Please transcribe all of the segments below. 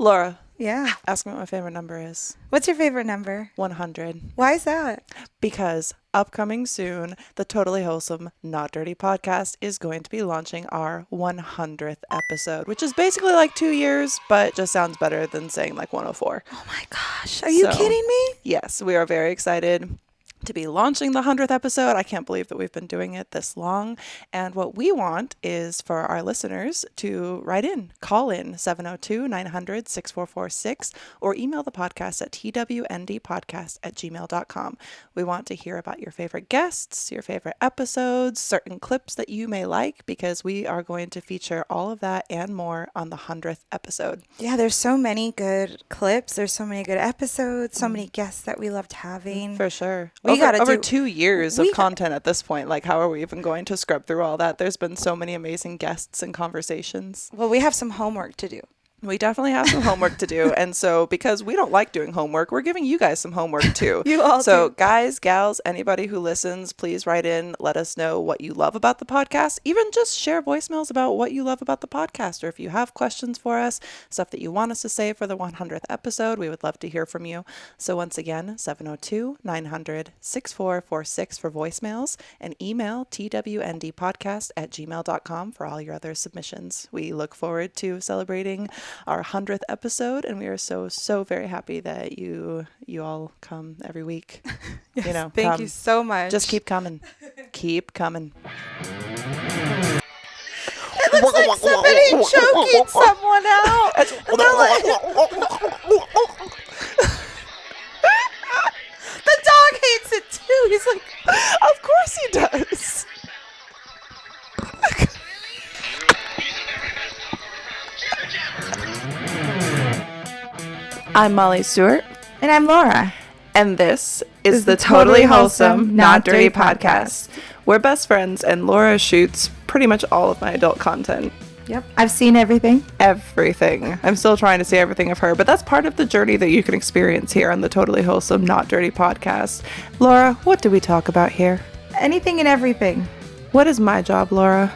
Laura, Yeah. ask me what my favorite number is. What's your favorite number? 100. Why is that? Because upcoming soon, the Totally Wholesome, Not Dirty podcast is going to be launching our 100th episode, which is basically like 2 years, but just sounds better than saying like 104. Oh my gosh. Are you So, kidding me? Yes, we are very excited to be launching the 100th episode. I can't believe that we've been doing it this long. And what we want is for our listeners to write in, call in 702-900-6446 or email the podcast at twndpodcast@gmail.com. We want to hear about your favorite guests, your favorite episodes, certain clips that you may like, because we are going to feature all of that and more on the 100th episode. Yeah, there's so many good clips. There's so many good episodes, so many guests that we loved having. For sure. We gotta over do- 2 years of content at this point. Like, how are we even going to scrub through all that? There's been so many amazing guests and conversations. Well, we have some homework to do. We definitely have some homework to do. And so because we don't like doing homework, we're giving you guys some homework too. You all So do. guys, gals, anybody who listens, please write in. Let us know what you love about the podcast. Even just share voicemails about what you love about the podcast. Or if you have questions for us, stuff that you want us to say for the 100th episode, we would love to hear from you. So once again, 702-900-6446 for voicemails, and email twndpodcast@gmail.com for all your other submissions. We look forward to celebrating our 100th episode, and we are so very happy that you all come every week. Yes, you know, thank you so much. Just keep coming. Keep coming. It looks like somebody choking someone out. And they're like, the dog hates it too. He's like, Of course he does. I'm Molly Stewart, and I'm Laura. and this is the Totally Wholesome, Not Dirty podcast. We're best friends, and Laura shoots pretty much all of my adult content. Yep, I've seen everything. Everything. I'm still trying to see everything of her, but that's part of the journey that you can experience here on the Totally Wholesome, Not Dirty podcast. Laura, what do we talk about here? Anything and everything. What is my job, Laura?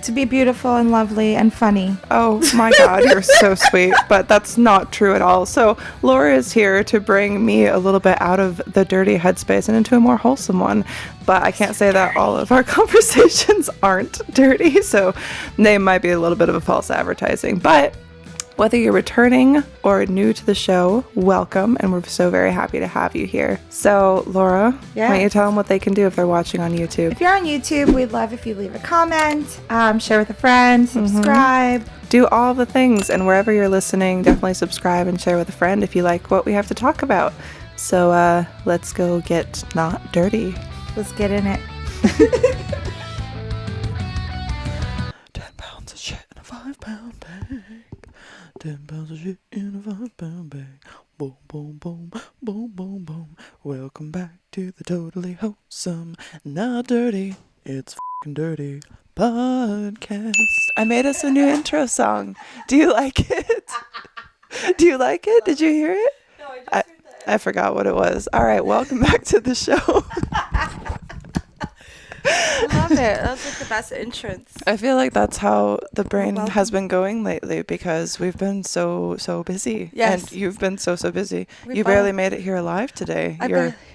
To be beautiful and lovely and funny. Oh my God, you're so sweet, but that's not true at all. So Laura is here to bring me a little bit out of the dirty headspace and into a more wholesome one. But I can't say that all of our conversations aren't dirty, so they might be a little bit of a false advertising. But whether you're returning or new to the show, welcome, and we're so very happy to have you here. So, Laura, why don't you tell them what they can do if they're watching on YouTube? If you're on YouTube, we'd love if you leave a comment, share with a friend, subscribe. Do all the things, and wherever you're listening, definitely subscribe and share with a friend if you like what we have to talk about. So, let's go get not dirty. Let's get in it. 10 pounds of shit in a 5-pound bag. 10 pounds of shit in a 5-pound bag. Boom, boom, boom, boom, boom, boom. Welcome back to the Totally Wholesome, Not Dirty, It's F***ing Dirty podcast. I made us a new intro song. Do you like it? Do you like it? Did you hear it? No, I just heard that. I forgot what it was. All right, welcome back to the show. I love it. That's like the best entrance. I feel like that's how the brain Welcome. has been going lately because we've been so busy. Yes. And you've been so busy. We You both- barely made it here alive today.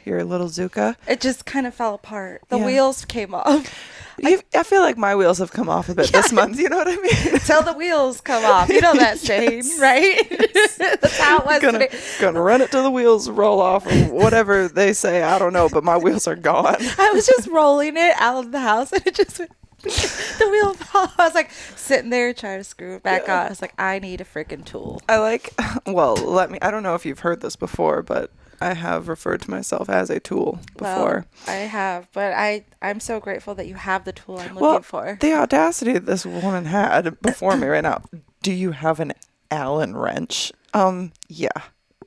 Your little Zuka. It just kind of fell apart. The Yeah. wheels came off. I feel like my wheels have come off a bit this month. You know what I mean? Till the wheels come off. You know that saying, Yes. right? That's how it was today. Gonna run it till the wheels roll off or whatever they say. I don't know, but my wheels are gone. I was just rolling it out of the house and it just went, the wheel fell off. I was like sitting there trying to screw it back on. I was like, I need a freaking tool. I don't know if you've heard this before, but I have referred to myself as a tool before. Well, I have, but I'm so grateful that you have the tool I'm looking Well, for. the audacity that this woman had before me right now. Do you have an Allen wrench? Yeah,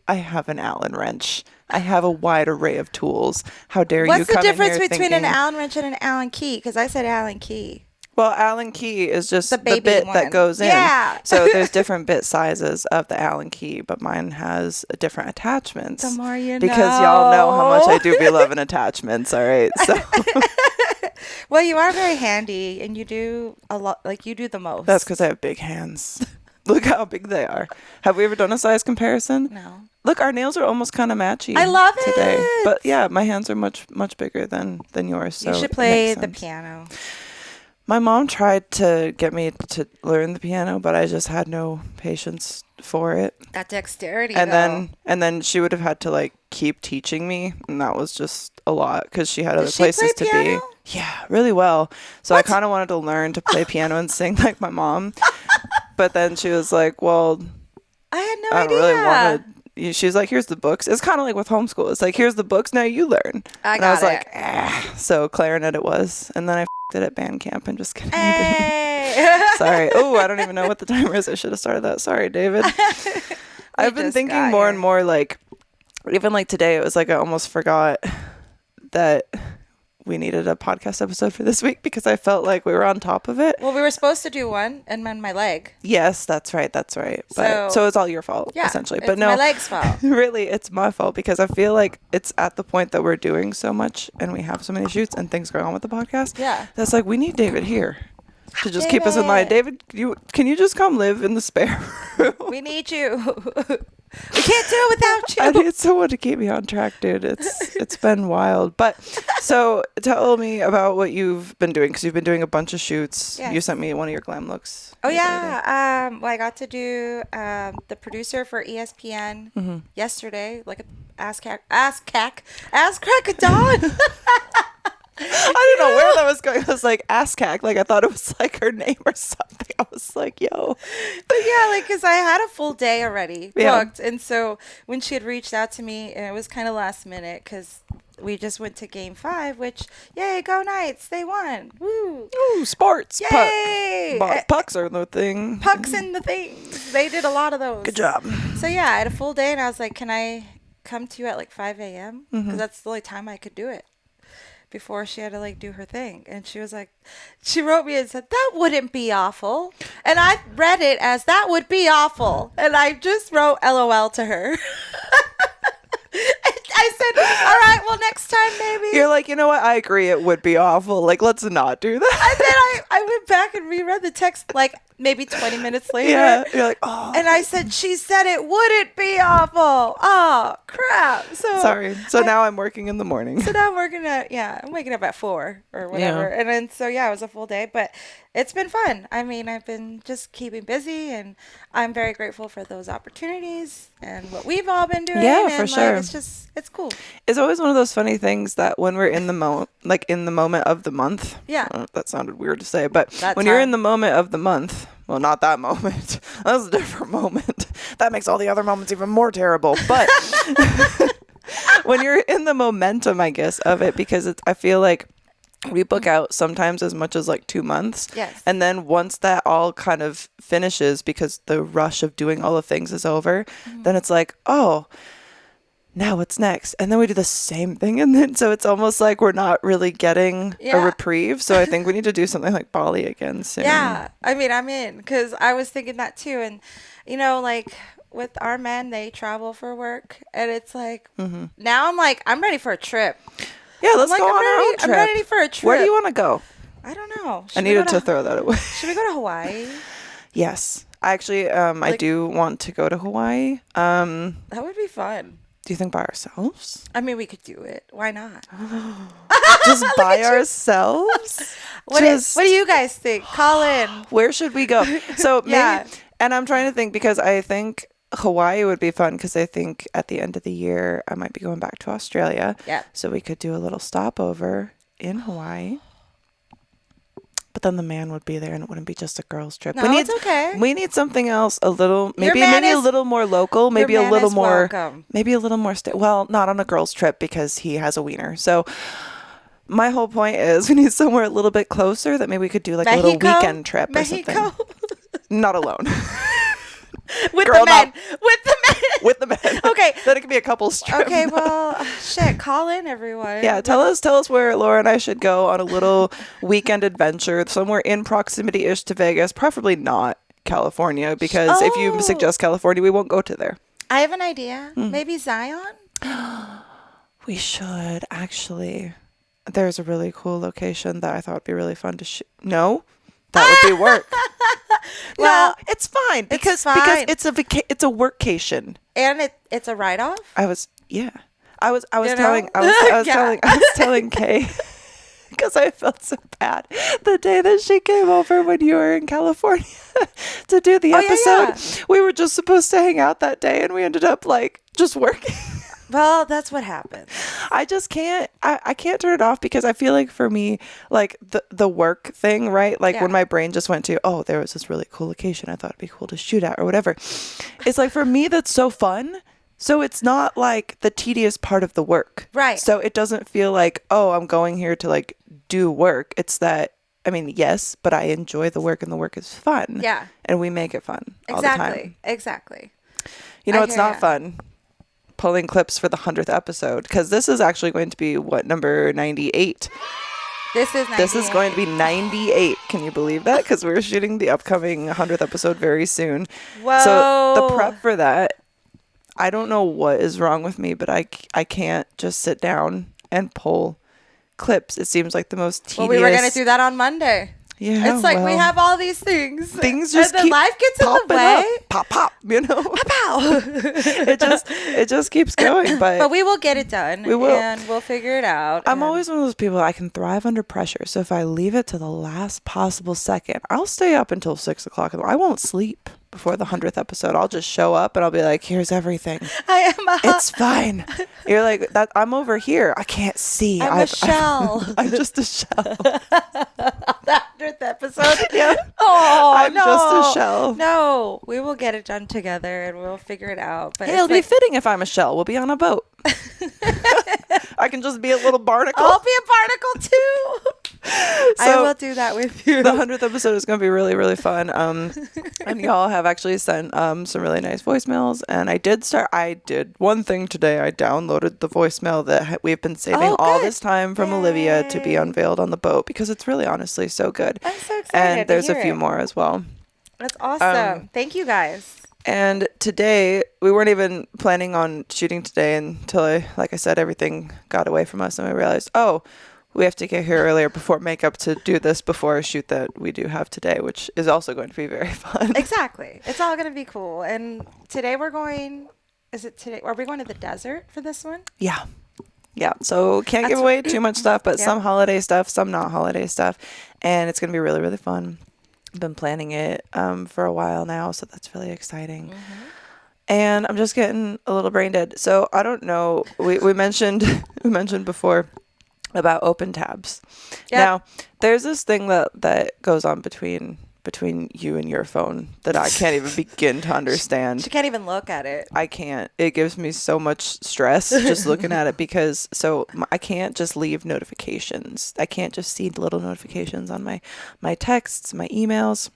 I have an Allen wrench. I have a wide array of tools. How dare you What's the come in difference here between thinking, an Allen wrench and an Allen key? Because I said Allen key. Well, Allen key is just The the baby bit one. that goes in. Yeah. So there's different bit sizes of the Allen key, but mine has different attachments. The more you know. Because y'all know how much I do be loving attachments, all right? So Well, you are very handy, and you do a lot. Like you do the most. that's because I have big hands. Look how big they are. Have we ever done a size comparison? No. Look, our nails are almost kind of matchy. I love today. it. But yeah, my hands are much bigger than yours. So you should play the piano. My mom tried to get me to learn the piano, but I just had no patience for it. That dexterity, and then she would have had to like keep teaching me, and that was just a lot because she had other places to be. Yeah, really well. So I kind of wanted to learn to play piano and sing like my mom, but then she was like, "Well, I had no I idea. don't really want to." She was like, "Here's the books." It's kind of like with homeschool. It's like, "Here's the books. Now you learn." I was like, So clarinet it was, and then I it at band camp. And just kidding. Hey. Sorry. Oh, I don't even know what the timer is. I should have started that. Sorry, David. I've been thinking more and more, like, even like today, it was like I almost forgot that we needed a podcast episode for this week because I felt like we were on top of it. Well, we were supposed to do one and then my leg. Yes, that's right. But so it's all your fault, essentially. But no, my leg's fault. Really, it's my fault because I feel like it's at the point that we're doing so much and we have so many shoots and things going on with the podcast. Yeah. That's like, we need David here to just keep us in line. David, can you just come live in the spare room? We need you. We can't do it without you. I need someone to keep me on track, dude. It's been wild. But so tell me about what you've been doing, because you've been doing a bunch of shoots. Yes. You sent me one of your glam looks. Oh yeah. Well, I got to do the producer for ESPN yesterday, like a ass crack of dawn. I didn't know where that was going. I was like, ASCAC. Like, I thought it was like her name or something. I was like, yo. But yeah, like, because I had a full day already booked. And so when she had reached out to me, and it was kind of last minute because we just went to game 5, which, yay, go Knights. They won. Woo. Ooh, sports. Yay. Pucks are the thing. Pucks and the things. They did a lot of those. Good job. So yeah, I had a full day, and I was like, can I come to you at like 5 a.m.? Because that's the only time I could do it before she had to like do her thing. And she was like, she wrote me and said, that wouldn't be awful. And I read it as, that would be awful. And I just wrote LOL to her. I said, all right, well, next time maybe. You're like, you know what? I agree. It would be awful. Like, let's not do that. And then I went back and reread the text like maybe 20 minutes later. Yeah. You're like, oh. And I said, she said it wouldn't be awful. Oh, crap. So sorry. So now I'm working in the morning. So now I'm working I'm waking up at 4 or whatever. Yeah. And then, so yeah, it was a full day, but it's been fun. I mean, I've been just keeping busy, and I'm very grateful for those opportunities and what we've all been doing. Yeah, and for sure. It's cool. It's always one of those funny things that when we're in the moment of the month. Yeah. That sounded weird to say, but when you're in the moment of the month, well, not that moment. That's a different moment. That makes all the other moments even more terrible. But when you're in the momentum, I guess, of it, because I feel like we book out sometimes as much as like 2 months. Yes. And then once that all kind of finishes, because the rush of doing all the things is over, then it's like, oh, now what's next? And then we do the same thing. And then so it's almost like we're not really getting a reprieve. So I think we need to do something like Bali again soon. Yeah. I mean, I'm in, because I was thinking that too. And, you know, like with our men, they travel for work. And it's like, now I'm like, I'm ready for a trip. Yeah, let's go on our own trip. I'm ready for a trip. Where do you want to go? I don't know. I needed to throw that away. Should we go to Hawaii? Yes. Actually, I do want to go to Hawaii. That would be fun. Do you think by ourselves? I mean, we could do it. Why not? Just by ourselves? What do you guys think? Call in. Where should we go? So maybe, and I'm trying to think, because I think Hawaii would be fun, because I think at the end of the year I might be going back to Australia. Yeah. So we could do a little stopover in Hawaii. But then the man would be there, and it wouldn't be just a girls' trip. No, it's okay. We need something else, a little, maybe a little more local, maybe a little more, well, not on a girls' trip, because he has a wiener. So my whole point is we need somewhere a little bit closer that maybe we could do like a little weekend trip or something. Not alone. With the men. With the men. Okay. Then it could be a couple's trip. Okay, well, shit, call in, everyone. Yeah, tell us where Laura and I should go on a little weekend adventure, somewhere in proximity-ish to Vegas, preferably not California, because if you suggest California, we won't go to there. I have an idea. Maybe Zion? We should, actually. There's a really cool location that I thought would be really fun to shoot. No? that would be work. Well, No, it's fine because fine. it's a it's a workcation. And it's a write-off. I was You telling know? I was telling Kay because I felt so bad the day that she came over when you were in California to do the episode. Yeah. We were just supposed to hang out that day and we ended up like just working. Well, that's what happened. I just can't I can't turn it off because I feel like for me, like the work thing, right? Like when my brain just went to, oh, there was this really cool location I thought it'd be cool to shoot at or whatever. It's like for me that's so fun. So it's not like the tedious part of the work. Right. So it doesn't feel like, oh, I'm going here to like do work. It's that, I mean, yes, but I enjoy the work and the work is fun. Yeah. And we make it fun all the time. Exactly. You know, I it's hear not ya. fun pulling clips for the 100th episode because this is actually going to be what, number 98. This is 98. This is going to be 98. Can you believe that? Because we're shooting the upcoming 100th episode very soon. Whoa. So the prep for that, I don't know what is wrong with me, but I can't just sit down and pull clips. It seems like the most tedious. Well, we were going to do that on Monday. Yeah, it's like we well, have all these things. Things just and then keep life gets in the popping way. up. Pop, pop, you know? Pow. It just keeps going. But we will get it done. We will. And we'll figure it out. I'm and always one of those people, I can thrive under pressure. So if I leave it to the last possible second, I'll stay up until 6 o'clock. I won't sleep before the 100th episode. I'll just show up and I'll be like, here's everything. I am It's fine. You're like, that. I'm over here. I can't see. I'm a shell. I'm just a shell. The 100th episode. Yeah. Oh, I'm no. just a shell. No, we will get it done together and we'll figure it out. But Hey, it's it'll be fitting if I'm a shell. We'll be on a boat. I can just be a little barnacle. I'll be a barnacle too. I will do that with you. The 100th episode is going to be really, really fun. And y'all have actually sent some really nice voicemails. And I did one thing today. I downloaded the voicemail that we've been saving all this time from Olivia to be unveiled on the boat because it's really honestly so good. I'm so excited. And there's to a hear few it. more as well. That's awesome. Thank you guys. And today, we weren't even planning on shooting today until, like I said, everything got away from us and we realized, oh, we have to get here earlier before makeup to do this before a shoot that we do have today, which is also going to be very fun. Exactly. It's all going to be cool. And today we're going, are we going to the desert for this one? Yeah. Yeah. So can't give away too much stuff, but some holiday stuff, some not holiday stuff. And it's going to be really, really fun. I've been planning it for a while now, so that's really exciting. Mm-hmm. And I'm just getting a little brain dead. So I don't know. We mentioned before about open tabs. Yep. Now, there's this thing that goes on between you and your phone that I can't even begin to understand. She can't even look at it. I can't. It gives me so much stress just looking at it because I can't just leave notifications. I can't just see the little notifications on my texts, my emails.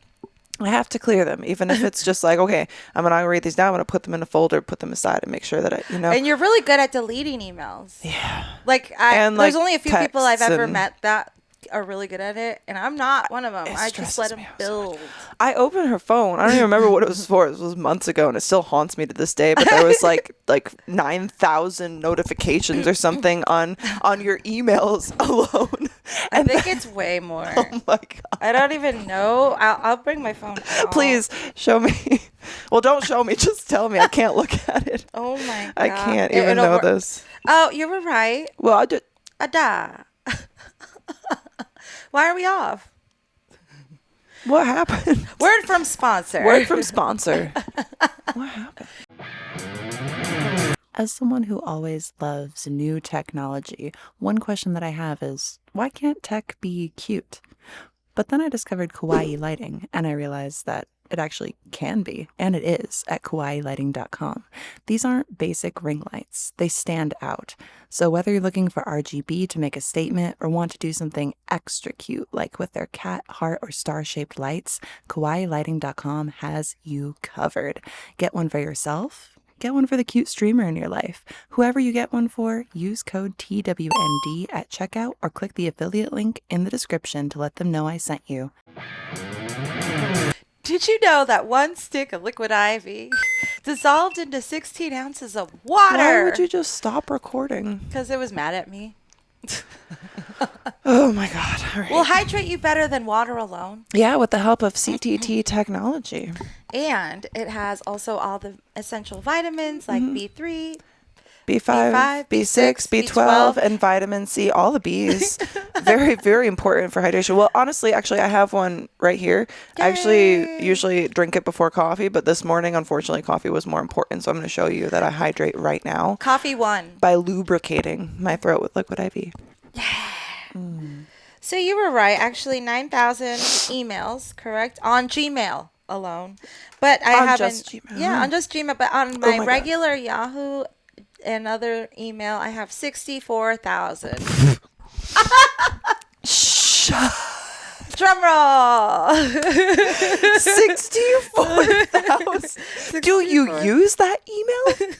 I have to clear them, even if it's just like, okay, I'm going to read these down. I'm going to put them in a folder, put them aside and make sure that And you're really good at deleting emails. Yeah. There's only a few people I've ever and- met that are really good at it, and I'm not one of them. I just let them build. I opened her phone. I don't even remember what it was for. It was months ago, and it still haunts me to this day. But there was like 9,000 notifications or something on your emails alone. I think it's way more. Oh my god! I don't even know. I'll bring my phone out. Please show me. Well, don't show me. Just tell me. I can't look at it. Oh my god! I can't even know this. Oh, you were right. Well, I did. Ada. Why are we off? What happened? Word from sponsor. Word from sponsor. What happened? As someone who always loves new technology, one question that I have is, why can't tech be cute? But then I discovered kawaii lighting, and I realized that it actually can be, and it is, at kawaiilighting.com. These aren't basic ring lights. They stand out. So whether you're looking for RGB to make a statement or want to do something extra cute, like with their cat, heart, or star-shaped lights, kawaiilighting.com has you covered. Get one for yourself. Get one for the cute streamer in your life. Whoever you get one for, use code TWND at checkout or click the affiliate link in the description to let them know I sent you. Did you know that one stick of liquid ivy dissolved into 16 ounces of water? Why would you just stop recording? Because it was mad at me. Oh my God. All right. Will hydrate you better than water alone. Yeah, with the help of CTT technology. And it has also all the essential vitamins like B3, B5, B6, B12, and vitamin C, all the Bs. Very, very important for hydration. Well, honestly, actually, I have one right here. Yay. I actually usually drink it before coffee, but this morning, unfortunately, coffee was more important. So I'm going to show you that I hydrate right now. Coffee won. By lubricating my throat with liquid IV. Yeah. So you were right. Actually, 9,000 emails, correct? On Gmail alone. But I haven't. Just Gmail. Yeah, on just Gmail. But on my regular Yahoo and other email, I have 64,000. Drum roll. 64,000. Do you use that email?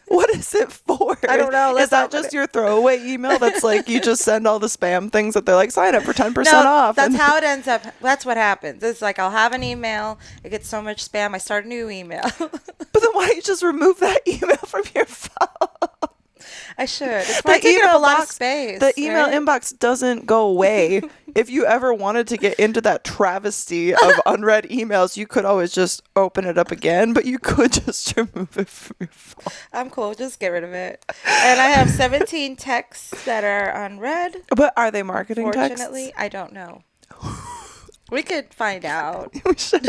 What is it for? I don't know. Is that just your throwaway email that's like you just send all the spam things that they're like, sign up for 10% off? That's how it ends up. That's what happens. It's like I'll have an email. It gets so much spam. I start a new email. But then why don't you just remove that email from your phone? I should. It's probably taking up a lot of space. The email inbox doesn't go away. If you ever wanted to get into that travesty of unread emails, you could always just open it up again, but you could just remove it from your phone. I'm cool. Just get rid of it. And I have 17 texts that are unread. But are they marketing texts? Fortunately, I don't know. We could find out. We should.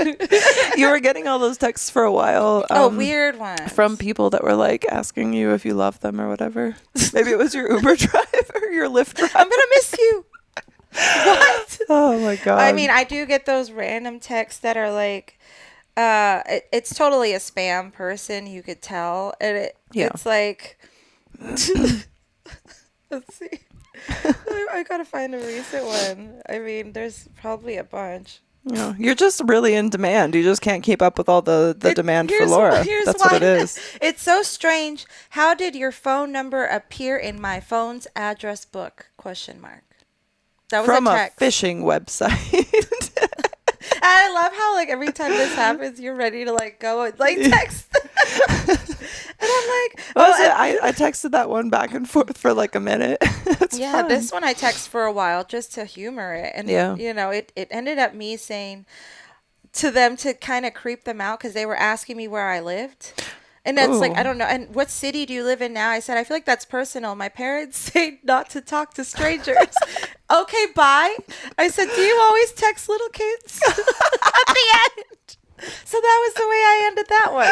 You were getting all those texts for a while. Weird ones. From people that were like asking you if you love them or whatever. Maybe it was your Uber driver, your Lyft driver. I'm going to miss you. What? Oh my God. I mean, I do get those random texts that are like, it's totally a spam person. You could tell. And it's like, let's see. I gotta find a recent one. I mean, there's probably a bunch. Yeah, you're just really in demand. You just can't keep up with all the demand for Laura. That's what it is. It's so strange. How did your phone number appear in my phone's address book? ? That was from a text. A phishing website. And I love how like every time this happens, you're ready to like go and like text. And I'm like, I texted that one back and forth for like a minute. Yeah, fun. this one I text for a while just to humor it. And, you know, it ended up me saying to them to kind of creep them out because they were asking me where I lived. And that's like, I don't know. And what city do you live in now? I said, I feel like that's personal. My parents say not to talk to strangers. Okay, bye. I said, do you always text little kids? At the end. So that was the way I ended that one.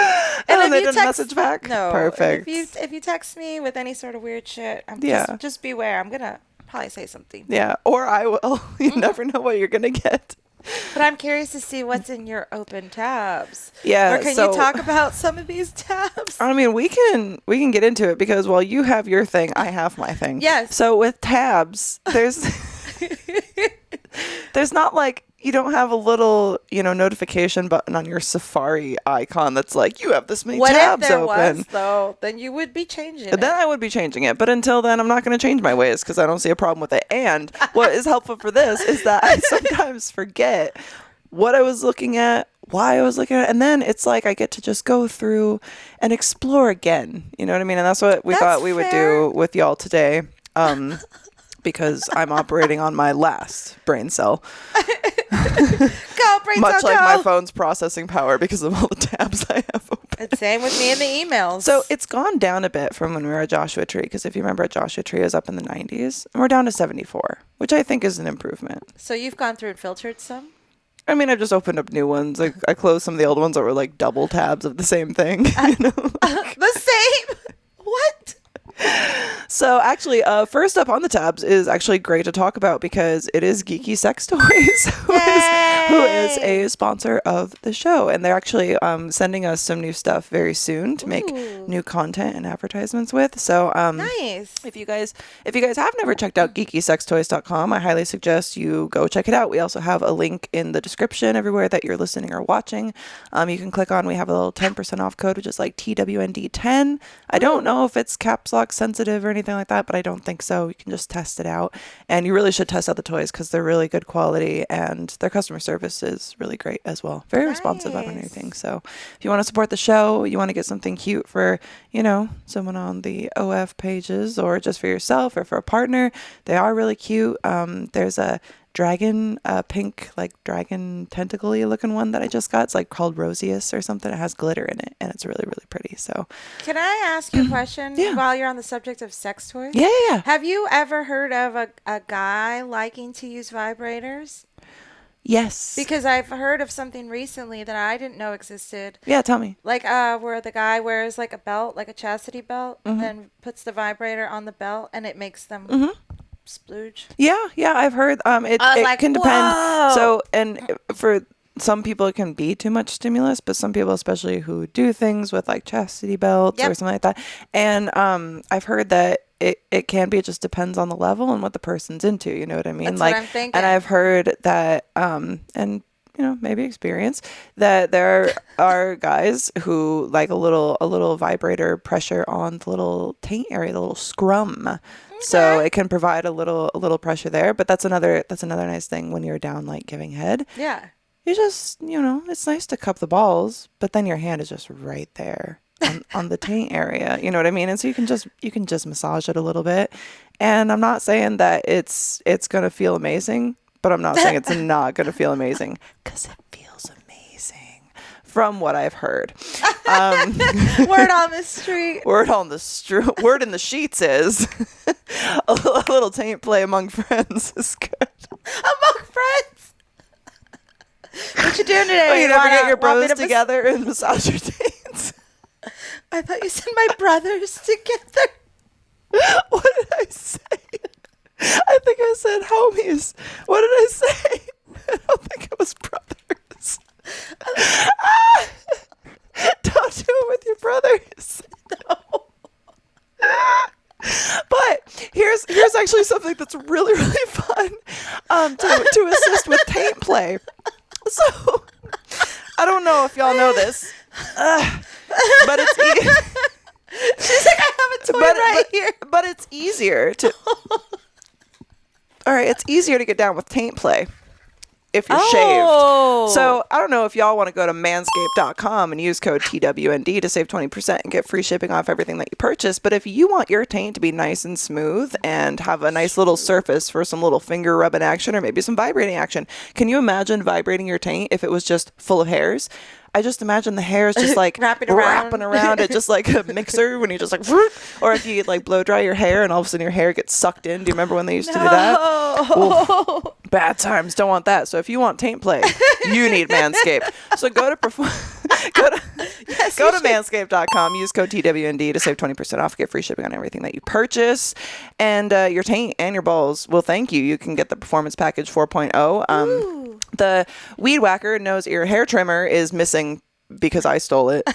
And they didn't message back? No. Perfect. If you text me with any sort of weird shit, just beware. I'm going to probably say something. Yeah, or I will. You never know what you're going to get. But I'm curious to see what's in your open tabs. Yeah. Or can you talk about some of these tabs? I mean, we can get into it because while you have your thing, I have my thing. Yes. So with tabs, there's not like, you don't have a little, notification button on your Safari icon that's like, you have this many tabs open. What if there was, though? Then you would be changing it. Then I would be changing it. But until then, I'm not going to change my ways because I don't see a problem with it. And what is helpful for this is that I sometimes forget what I was looking at, why I was looking at it. And then it's like I get to just go through and explore again. You know what I mean? And that's what we thought we would do with y'all today. Because I'm operating on my last brain cell. Go, brain Much cell, like go. my phone's processing power because of all the tabs I have open. It's same with me in the emails. So it's gone down a bit from when we were at Joshua Tree, because if you remember, Joshua Tree was up in the 90s, and we're down to 74, which I think is an improvement. So you've gone through and filtered some? I mean, I've just opened up new ones. Like, I closed some of the old ones that were like double tabs of the same thing. The same? What? So actually, first up on the tabs is actually great to talk about because it is Geeky Sex Toys, who is a sponsor of the show, and they're actually sending us some new stuff very soon to make new content and advertisements with. So nice. If you guys have never checked out geekysextoys.com, I highly suggest you go check it out. We also have a link in the description everywhere that you're listening or watching. You can click on. We have a little 10% off code, which is like TWND10. I don't know if it's caps lock sensitive or anything like that, but I don't think so. You can just test it out, and you really should test out the toys because they're really good quality and their customer service service is really great as well. Very responsive on everything. So if you want to support the show, you want to get something cute for, someone on the OF pages or just for yourself or for a partner, they are really cute. There's a dragon, pink, like dragon tentacle-y looking one that I just got. It's like called Roseus or something. It has glitter in it and it's really, really pretty. So can I ask you a question while you're on the subject of sex toys? Yeah. Have you ever heard of a guy liking to use vibrators? Yes. Because I've heard of something recently that I didn't know existed. Yeah, tell me. Like where the guy wears like a belt, like a chastity belt, and then puts the vibrator on the belt and it makes them splooge. Yeah, I've heard it can depend. So, and for some people it can be too much stimulus, but some people, especially who do things with like chastity belts or something like that, and I've heard that it can be, it just depends on the level and what the person's into, you know what I mean? That's like what I'm thinking. And I've heard that and maybe experience that there are guys who like a little vibrator pressure on the little taint area, the little scrum. Okay. So it can provide a little pressure there, but that's another nice thing when you're down like giving head. Yeah. You just, it's nice to cup the balls, but then your hand is just right there on the taint area. You know what I mean? And so you can just massage it a little bit. And I'm not saying that it's going to feel amazing, but I'm not saying it's not going to feel amazing, because it feels amazing from what I've heard. Word on the street. Word in the sheets is a little taint play among friends is good. Among friends? What you doing today? Oh, you never get your bros together and massage your taints? I thought you said my brothers together. What did I say? I think I said homies. What did I say? I don't think it was brothers. Don't do it with your brothers. No. But here's actually something that's really, really fun to assist with taint play. So I don't know if y'all know this, but it's she's like, I have a toy here. But it's easier to. All right, it's easier to get down with taint play if you're shaved. So I don't know if y'all want to go to manscape.com and use code TWND to save 20% and get free shipping off everything that you purchase. But if you want your taint to be nice and smooth and have a nice little surface for some little finger rubbing action or maybe some vibrating action, can you imagine vibrating your taint if it was just full of hairs? I just imagine the hairs just like wrapping around it, just like a mixer when you just like, or if you like blow dry your hair and all of a sudden your hair gets sucked in. Do you remember when they used to do that? Oof, bad times. Don't want that. So if you want taint play, you need Manscaped. So go to manscaped.com, use code TWND to save 20% off, get free shipping on everything that you purchase, and your taint and your balls will thank you. You can get the Performance Package 4.0. The Weed Whacker nose ear hair trimmer is missing because I stole it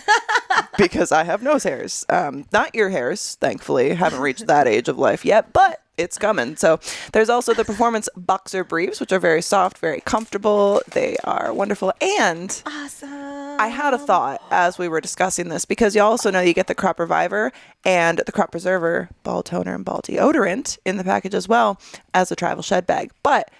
because I have nose hairs, not ear hairs, thankfully. Haven't reached that age of life yet, but it's coming. So there's also the Performance Boxer Briefs, which are very soft, very comfortable. They are wonderful. And awesome. I had a thought as we were discussing this, because you also know you get the Crop Reviver and the Crop Preserver ball toner and ball deodorant in the package as well as a travel shed bag. But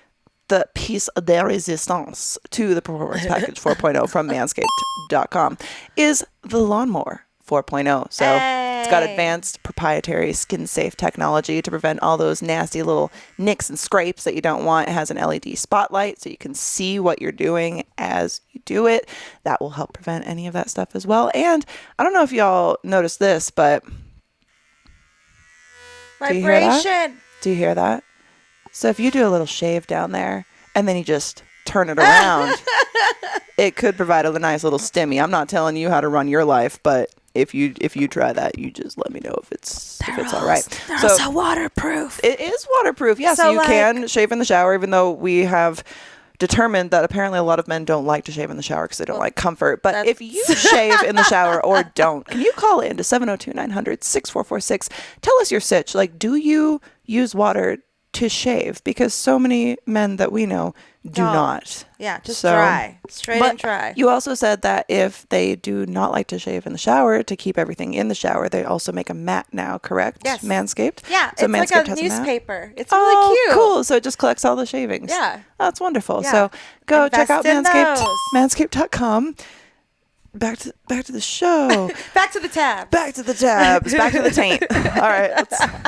the piece de resistance to the Performance Package 4.0 from manscaped.com is the Lawnmower 4.0. So it's got advanced proprietary skin-safe technology to prevent all those nasty little nicks and scrapes that you don't want. It has an LED spotlight so you can see what you're doing as you do it. That will help prevent any of that stuff as well. And I don't know if y'all noticed this, but vibration. Do you hear that? So if you do a little shave down there and then you just turn it around, it could provide a nice little stimmy. I'm not telling you how to run your life, but if you try that, you just let me know if it's all right. They're also waterproof. It is waterproof. Yes, so you can shave in the shower, even though we have determined that apparently a lot of men don't like to shave in the shower because they don't like comfort. But if you shave in the shower or don't, can you call in to 702-900-6446? Tell us your sitch. Like, do you use water to shave, because so many men that we know do not. Yeah, just dry. Straight and dry. You also said that if they do not like to shave in the shower, to keep everything in the shower, they also make a mat now, correct? Yes. Manscaped? Yeah, so it's Manscaped like a has newspaper. A It's really cute. Cool. So it just collects all the shavings. Yeah. Oh, that's wonderful. Yeah. So go Invest check out in Manscaped. those. Manscaped.com. Back to the show. Back to the tabs. Back to the tabs. Back to the taint. All right,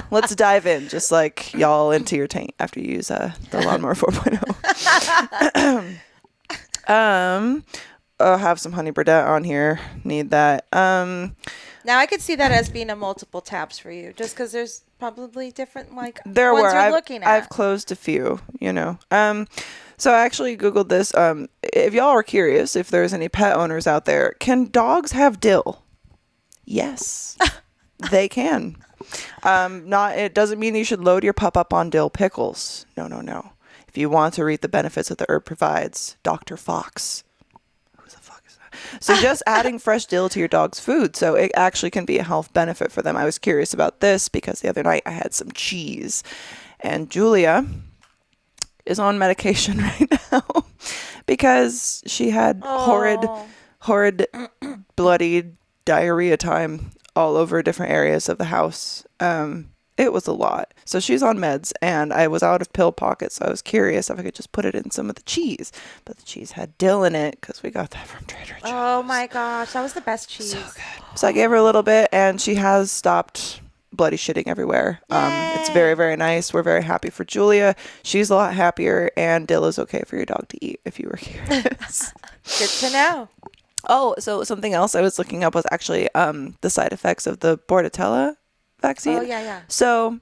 let's dive in, just like y'all into your taint after you use the Lawnmower 4.0. I'll have some Honey Burdette on here. Need that. Now I could see that as being a multiple tabs for you, just because there's probably different ones you're looking at. I've closed a few, So I actually Googled this. If y'all are curious, if there's any pet owners out there, can dogs have dill? Yes, they can. It doesn't mean you should load your pup up on dill pickles. No. If you want to reap the benefits that the herb provides, Dr. Fox. Who the fuck is that? So just adding fresh dill to your dog's food. So it actually can be a health benefit for them. I was curious about this because the other night I had some cheese, and Julia is on medication right now because she had horrid bloody diarrhea time all over different areas of the house. It was a lot. So she's on meds, and I was out of pill pockets, so I was curious if I could just put it in some of the cheese. But the cheese had dill in it because we got that from Trader Joe's. Oh my gosh, that was the best cheese. So good. So I gave her a little bit, and she has stopped bloody shitting everywhere. It's very, very nice. We're very happy for Julia. She's a lot happier, and dill is okay for your dog to eat, if you were curious. Good to know. Oh, so something else I was looking up was actually the side effects of the Bordetella vaccine. Oh, yeah. So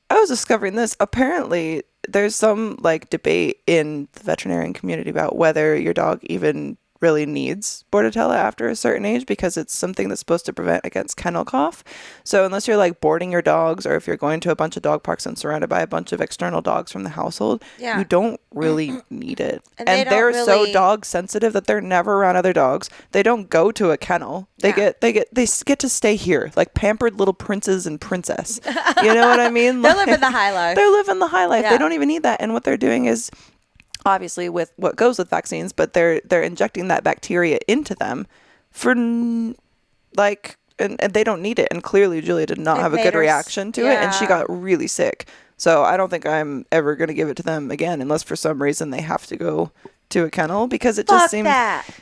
I was discovering this. Apparently, there's some debate in the veterinarian community about whether your dog even really needs Bordetella after a certain age, because it's something that's supposed to prevent against kennel cough. So unless you're boarding your dogs, or if you're going to a bunch of dog parks and surrounded by a bunch of external dogs from the household, you don't really need it. And they're so dog sensitive that they're never around other dogs. They don't go to a kennel. They get to stay here like pampered little princes and princess. You know what I mean? They're living the high life. They're living the high life. Yeah. They don't even need that. And what they're doing is, obviously with what goes with vaccines, but they're injecting that bacteria into them for and they don't need it. And clearly Julia did not have a good reaction to it, and she got really sick. So I don't think I'm ever going to give it to them again, unless for some reason they have to go to a kennel, because it just seemed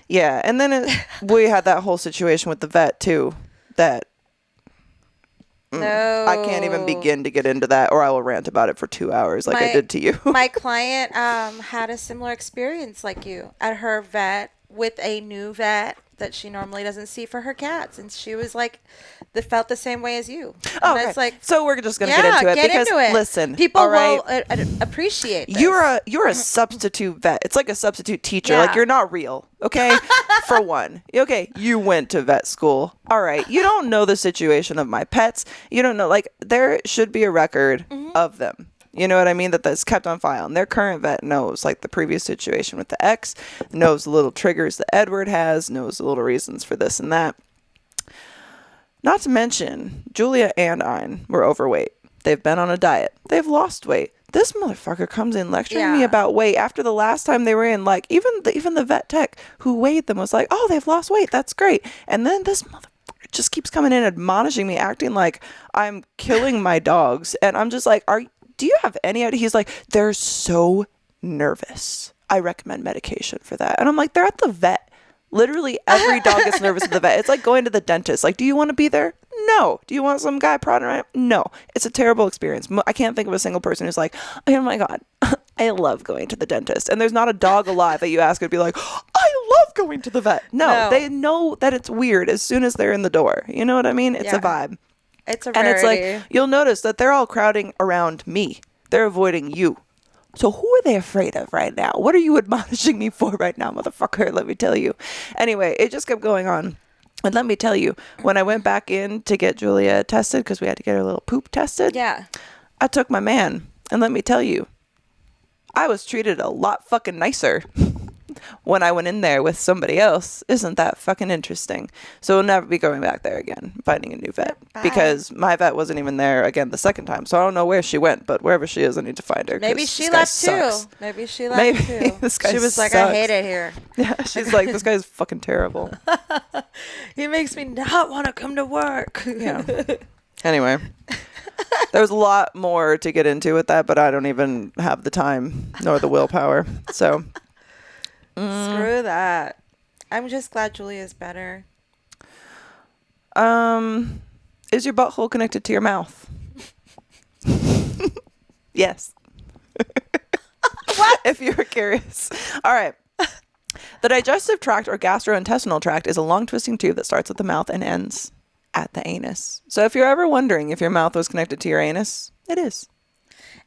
yeah. And then we had that whole situation with the vet too, that No. I can't even begin to get into that, or I will rant about it for 2 hours like I did to you. My client had a similar experience like you at her vet with a new vet that she normally doesn't see for her cats, and she was felt the same way as you. Oh, and okay. So we're just gonna get into it because listen, people will appreciate this. You're a substitute vet. It's like a substitute teacher. Like, you're not real, okay? For one, okay, you went to vet school. All right, you don't know the situation of my pets. You don't know, there should be a record of them. You know what I mean? That's kept on file. And their current vet knows, the previous situation with the ex, knows the little triggers that Edward has, knows the little reasons for this and that. Not to mention, Julia and Ein were overweight. They've been on a diet. They've lost weight. This motherfucker comes in lecturing me about weight after the last time they were in, even the vet tech who weighed them was like, oh, they've lost weight. That's great. And then this motherfucker just keeps coming in admonishing me, acting like I'm killing my dogs. And I'm just like, do you have any idea? He's like, they're so nervous. I recommend medication for that. And I'm like, they're at the vet. Literally every dog is nervous at the vet. It's like going to the dentist. Do you want to be there? No. Do you want some guy prodding around? No. It's a terrible experience. I can't think of a single person who's like, oh my God, I love going to the dentist. And there's not a dog alive that you ask would be like, I love going to the vet. No, they know that it's weird as soon as they're in the door. You know what I mean? It's a vibe. It's a rarity. And it's you'll notice that they're all crowding around me. They're avoiding you. So who are they afraid of right now? What are you admonishing me for right now, motherfucker? Let me tell you. Anyway, it just kept going on. And let me tell you, when I went back in to get Julia tested, because we had to get her little poop tested. Yeah. I took my man. And let me tell you, I was treated a lot fucking nicer. when I went in there with somebody else. Isn't that fucking interesting? So we'll never be going back there again, finding a new vet. Bye. Because my vet wasn't even there again the second time. So I don't know where she went, but wherever she is, I need to find her. Maybe she left too. Maybe she left too. This guy she was like, sucks. I hate it here. Yeah, she's like, this guy's fucking terrible. He makes me not want to come to work. Yeah. Anyway, there was a lot more to get into with that, but I don't even have the time nor the willpower. So screw that. I'm just glad Julia's better. Is your butthole connected to your mouth? Yes. What? If you were curious. All right. The digestive tract or gastrointestinal tract is a long twisting tube that starts at the mouth and ends at the anus. So if you're ever wondering if your mouth was connected to your anus, it is.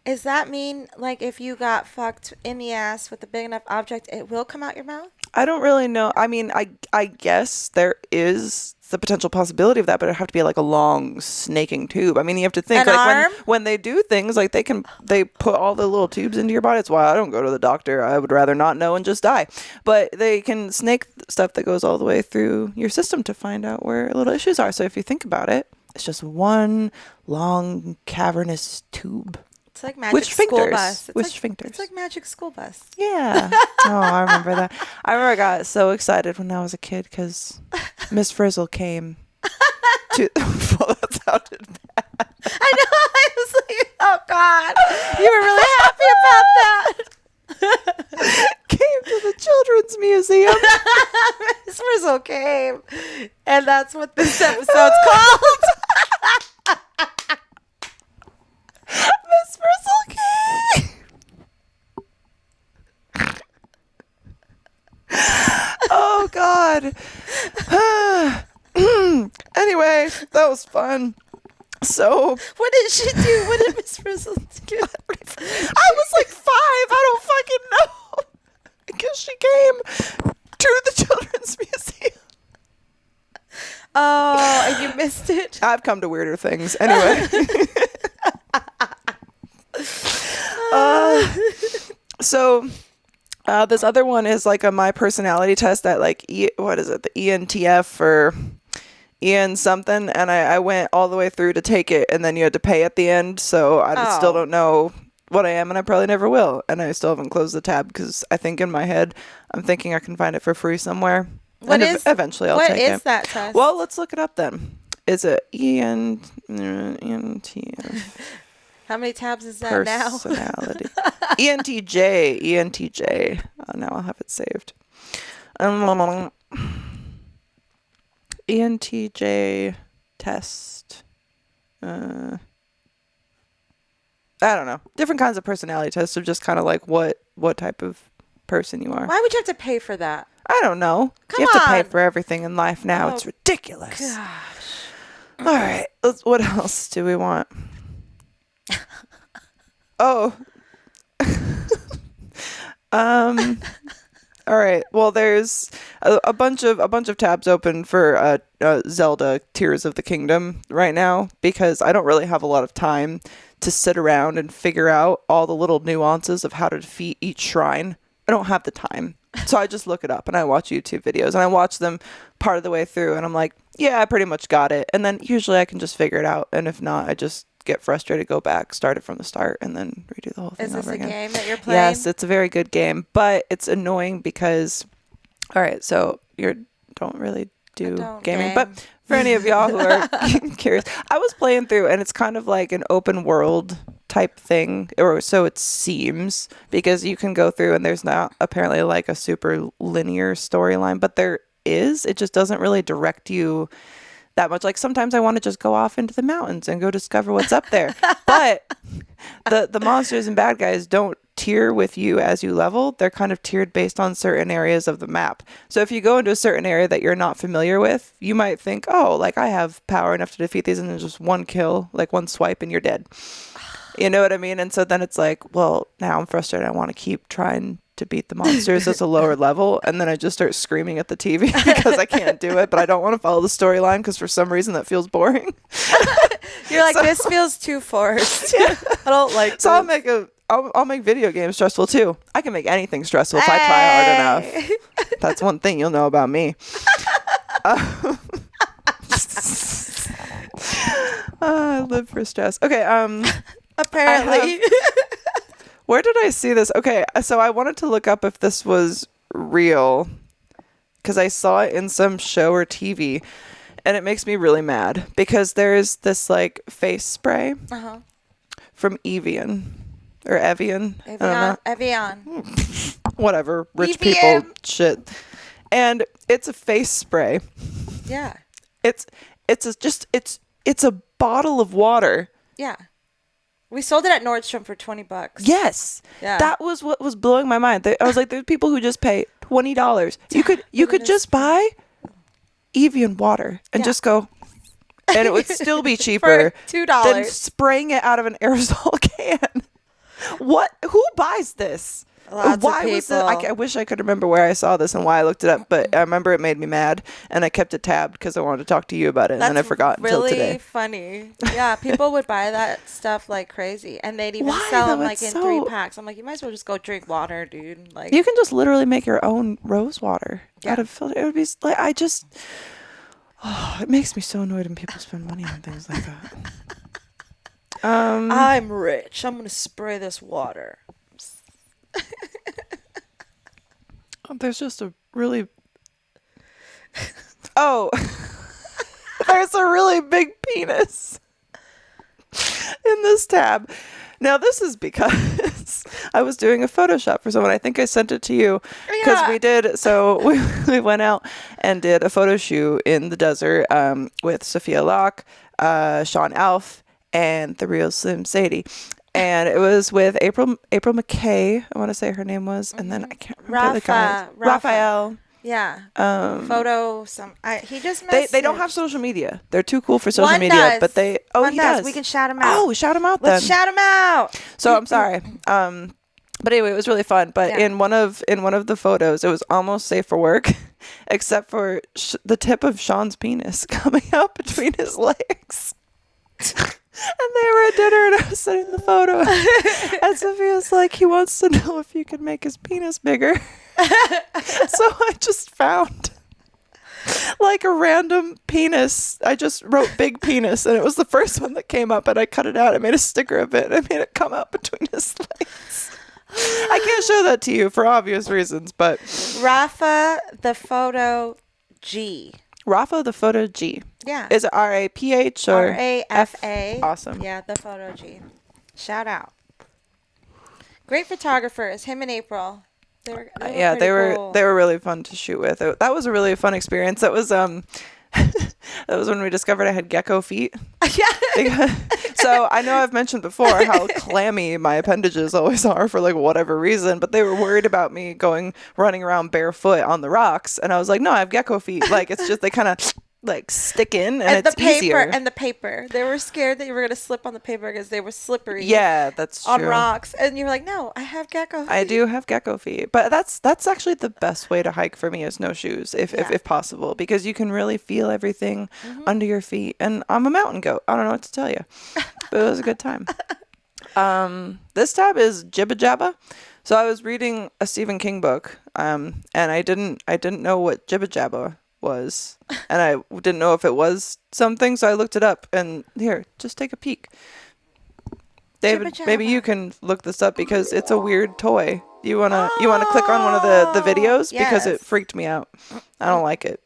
Does that mean, like, if you got fucked in the ass with a big enough object, it will come out your mouth? I don't really know. I mean, I guess there is the potential possibility of that, but it'd have to be like a long snaking tube. I mean, you have to think, An like, arm? when they do things, like they put all the little tubes into your body. That's why I don't go to the doctor. I would rather not know and just die. But they can snake stuff that goes all the way through your system to find out where little issues are. So if you think about it, it's just one long cavernous tube. It's like Magic School Bus. With sphincters. It's like Magic School Bus. Yeah. Oh, I remember that. I remember I got so excited when I was a kid because Miss Frizzle came to... Well, that sounded bad. I know. I was like, oh, God. You were really happy about that. Came to the Children's Museum. Miss Frizzle came. And that's what this episode's called. Miss Frizzle came. Oh, God. Anyway, that was fun. So, What did she do? What did Miss Frizzle do? I was like 5. I don't fucking know. I guess she came to the Children's Museum. Oh, and you missed it? I've come to weirder things. Anyway. So this other one is like a my personality test that like what is it, the ENTF or EN something, and I went all the way through to take it, and then you had to pay at the end, so I still don't know what I am, and I probably never will, and I still haven't closed the tab because I think in my head I'm thinking I can find it for free somewhere. Eventually I'll take it. What is that test? Well, let's look it up then. Is it ENTF? How many tabs is that now? Personality. ENTJ. Oh, now I'll have it saved. ENTJ test. I don't know. Different kinds of personality tests are just kind of like what type of person you are. Why would you have to pay for that? I don't know. Come you have to pay on. for everything in life now. It's ridiculous. Gosh. All right. What else do we want? Oh. All right. Well, there's a bunch of tabs open for Zelda Tears of the Kingdom right now because I don't really have a lot of time to sit around and figure out all the little nuances of how to defeat each shrine. I don't have the time. So I just look it up and I watch YouTube videos and I watch them part of the way through and I'm like, yeah, I pretty much got it. And then usually I can just figure it out. And if not, I just get frustrated, go back, start it from the start, and then redo the whole thing over again. Is this a game that you're playing? Yes, it's a very good game, but it's annoying because, all right, so you don't really do gaming, but for any of y'all who are curious, I was playing through, and it's kind of like an open world type thing, or so it seems, because you can go through, and there's not apparently like a super linear storyline, but there is. It just doesn't really direct you that much. Like sometimes I want to just go off into the mountains and go discover what's up there. But the monsters and bad guys don't tier with you as you level. They're kind of tiered based on certain areas of the map. So if you go into a certain area that you're not familiar with, you might think, oh, like I have power enough to defeat these, and then just one kill, like one swipe and you're dead. You know what I mean? And so then it's like, well, now I'm frustrated. I want to keep trying to beat the monsters at a lower level, and then I just start screaming at the TV because I can't do it, but I don't want to follow the storyline because for some reason that feels boring. You're like, this feels too forced. Yeah. I don't like so this. I'll make video games stressful too. I can make anything stressful if I try hard enough. That's one thing you'll know about me. I live for stress. Okay. Apparently. Where did I see this? Okay, so I wanted to look up if this was real because I saw it in some show or TV, and it makes me really mad because there's this like face spray from Evian or Evian. I don't know. Evian. Whatever, rich Evian. people shit. And it's a face spray. Yeah. It's a bottle of water. Yeah. We sold it at Nordstrom for $20. Yes. Yeah. That was what was blowing my mind. I was like, there's people who just pay $20. You could just buy Evian water and just go, and it would still be cheaper for $2 than spraying it out of an aerosol can. What? Who buys this? Lots Why of was it? people. I wish I could remember where I saw this and why I looked it up, but I remember it made me mad, and I kept it tabbed because I wanted to talk to you about it, and then I forgot until today. Really funny. Yeah, people would buy that stuff like crazy, and they'd even Why, sell them though? like It's in so- 3 packs. I'm like, you might as well just go drink water, dude. Like, You can just literally make your own rose water Yeah. out of filter. It would be like it makes me so annoyed when people spend money on things like that. I'm rich. I'm gonna spray this water. There's just a really there's a really big penis in this tab. Now this is because I was doing a Photoshop for someone. I think I sent it to you because Yeah. we did. So we went out and did a photo shoot in the desert with Sophia Locke, Sean Alf, and the real Slim Sadie. And it was with April McKay, I want to say her name was, and then I can't remember the guy. Raphael. Yeah. He just They don't have social media. They're too cool for social One media, does. but he does. We can shout him out. Oh, shout him out then. Let's shout him out. So I'm sorry. But anyway, it was really fun. But Yeah. in one of the photos, it was almost safe for work, except for the tip of Sean's penis coming out between his legs. And they were at dinner, and I was sending the photo. And Sophia's like, he wants to know if you can make his penis bigger. So I just found like a random penis. I just wrote big penis, and it was the first one that came up, and I cut it out. I made a sticker of it, and I made it come out between his legs. I can't show that to you for obvious reasons, but Rafa the photo G. Rafa the photo G. Yeah. Is it RAPH or RAFA? Awesome. Yeah, the photo G. Shout out. Great photographers. Him and April. They were they were really fun to shoot with. That was a really fun experience. That was that was when we discovered I had gecko feet. Yeah. So I know I've mentioned before how clammy my appendages always are for like whatever reason, but they were worried about me running around barefoot on the rocks, and I was like, no, I have gecko feet. Like it's just they kind of like stick in, and it's the paper easier. and the paper. They were scared that you were gonna slip on the paper because they were slippery. Yeah, that's true. On rocks, and you were like, "No, I have gecko feet." I do have gecko feet, but that's actually the best way to hike for me is no shoes, if possible, because you can really feel everything under your feet. And I'm a mountain goat. I don't know what to tell you, but it was a good time. This tab is Jibba Jabba. So I was reading a Stephen King book, and I didn't know what Jibba Jabba was, and I didn't know if it was something, so I looked it up, and here, just take a peek. David, maybe you can look this up because it's a weird toy. You wanna click on one of the videos because it freaked me out. I don't like it.